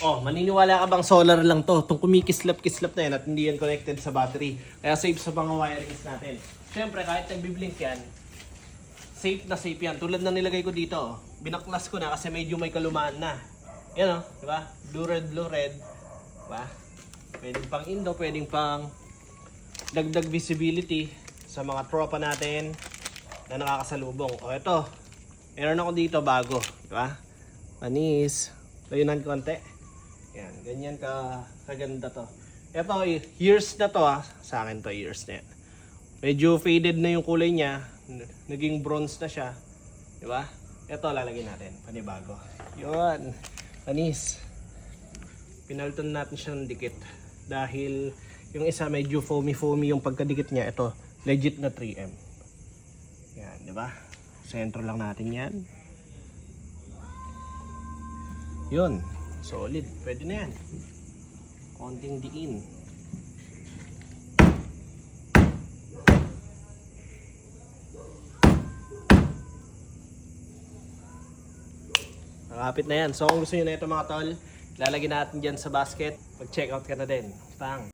Oh, maniniwala ka bang solar lang to? Itong kumikislap-kislap na yan at hindi yan connected sa battery. Kaya safe sa mga wirings natin. Siyempre, kahit nagbiblink yan, safe na safe yan. Tulad na nilagay ko dito, oh. Binaklas ko na kasi medyo may kalumaan na. Yan oh, di ba? Blue red, di ba? Pwedeng pang indo, pwedeng pang dagdag visibility sa mga tropa natin na nakakasalubong. O ito, meron ako dito bago, di ba? Panis, layunan konti. Yan, ganyan kaganda to. Ito, years na to sa akin to, years na yan. Medyo faded na yung kulay niya, naging bronze na siya, di ba? Ito, lalagyan natin, panibago. Yun, panis. Pinalitan natin siya ng dikit. Dahil yung isa medyo foamy yung pagkadikit niya. Ito, legit na 3M. Yan, di ba? Sentro lang natin yan. Yun, solid. Pwede na yan. Konting diin. Nakapit na yan. So kung gusto nyo na ito mga tol, lalagyan natin dyan sa basket. Pag-check out ka na din. Pang!